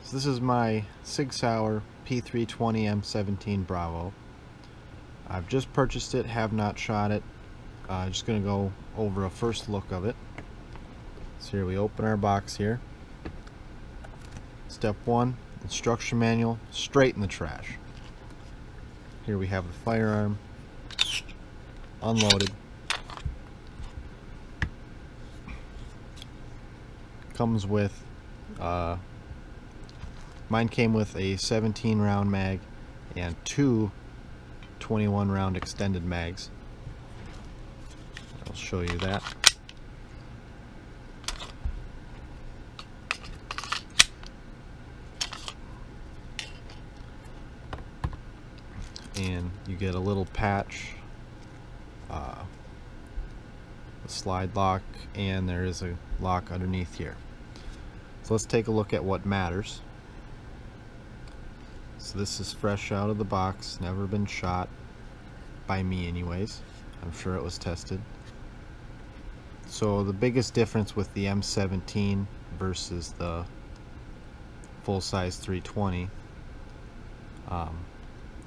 So this is my Sauer P320 M17 Bravo. I've just purchased it, have not shot it. Just going to go over a first look of it. So here we open our box here. Step 1, instruction manual, straight in the trash. Here we have the firearm, unloaded. Comes with, mine came with a 17 round mag and two 21 round extended mags. I'll show you that. And you get a little patch, a slide lock, and there is a lock underneath here. So let's take a look at what matters. So this is fresh out of the box, never been shot by me anyways. I'm sure it was tested. So the biggest difference with the M17 versus the full-size 320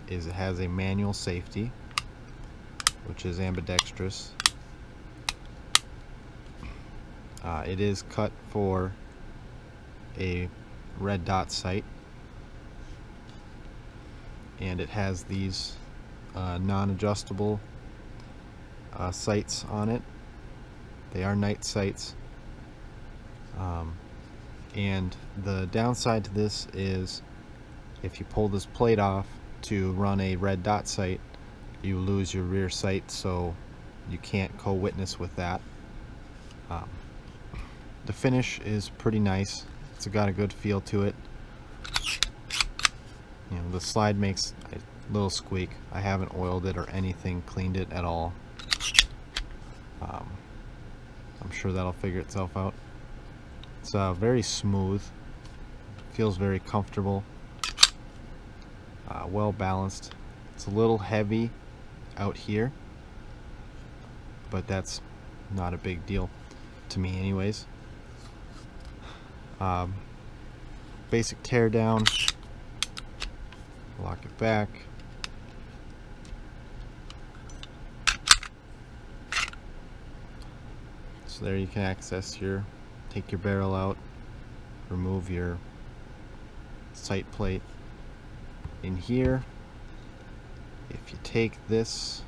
is it has a manual safety, which is ambidextrous. It is cut for a red dot sight, and it has these non-adjustable sights on it. They are night sights, and the downside to this is if you pull this plate off to run a red dot sight, you lose your rear sight, so you can't co-witness with that. The finish is pretty nice. It's got a good feel to it. You know, the slide makes a little squeak. I haven't oiled it or anything, cleaned it at all. I'm sure that'll figure itself out. It's very smooth, feels very comfortable, well balanced. It's a little heavy out here, but that's not a big deal to me anyways. Basic teardown, lock it back. So there you can access take your barrel out, remove your sight plate. In here, if you take this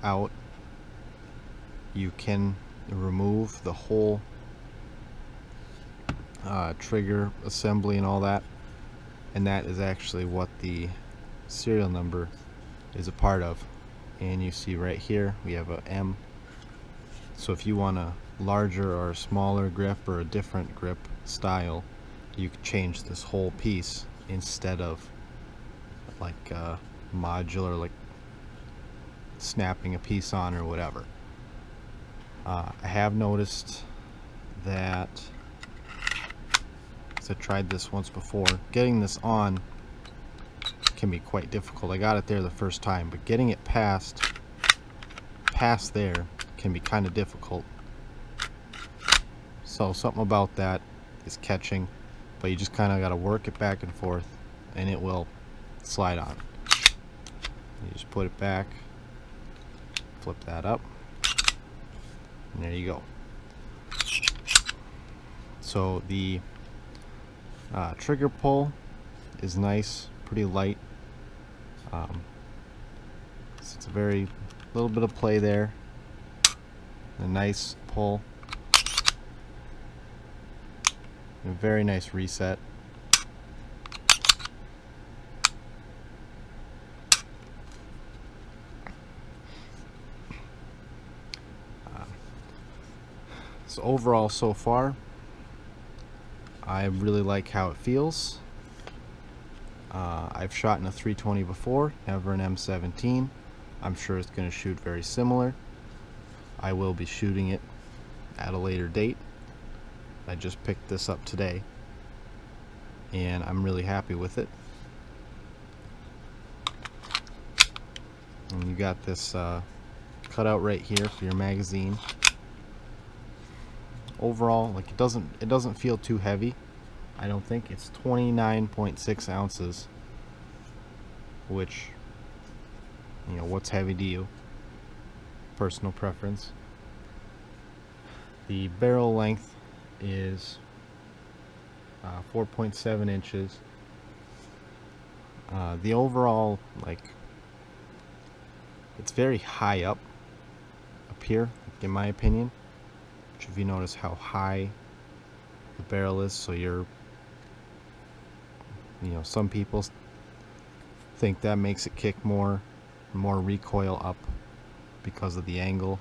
out, you can remove the whole trigger assembly and all that, and that is actually what the serial number is a part of. And you see right here we have a M. So if you want a larger or a smaller grip or a different grip style, you can change this whole piece instead of like modular, like snapping a piece on or whatever. I have noticed that, because I tried this once before, getting this on can be quite difficult. I got it there the first time, but getting it past there can be kind of difficult. So something about that is catching, but you just kind of got to work it back and forth and it will slide on. You just put it back, flip that up, and there you go. So the trigger pull is nice, pretty light. It's a very little bit of play there, a nice pull, a very nice reset. So overall, so far, I really like how it feels. I've shot in a 320 before, never an M17. I'm sure it's going to shoot very similar. I will be shooting it at a later date. I just picked this up today, and I'm really happy with it. And you got this cutout right here for your magazine. Overall, like, it doesn't feel too heavy. I don't think it's 29.6 ounces, which, you know, what's heavy to you? Personal preference. The barrel length is 4.7 inches. The overall, like, it's very high up here, in my opinion. Which, if you notice how high the barrel is, so you're, you know, some people think that makes it kick more recoil up because of the angle.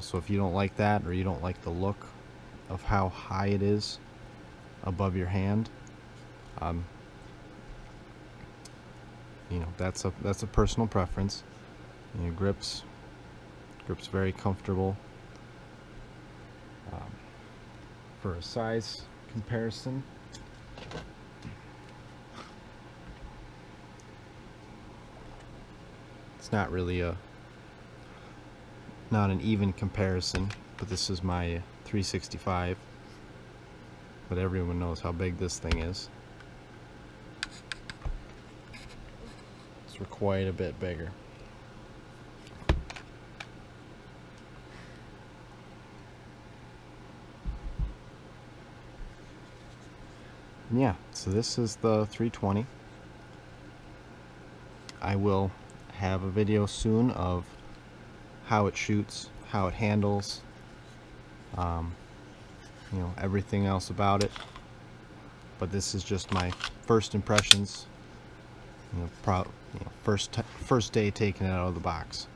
So if you don't like that, or you don't like the look of how high it is above your hand, you know, that's a personal preference. You know, grips very comfortable. For a size comparison, it's not really not an even comparison, but this is my 365, but everyone knows how big this thing is. It's quite a bit bigger. Yeah, so this is the 320. I will have a video soon of how it shoots, how it handles, you know, everything else about it. But this is just my first impressions. You know, first day taking it out of the box.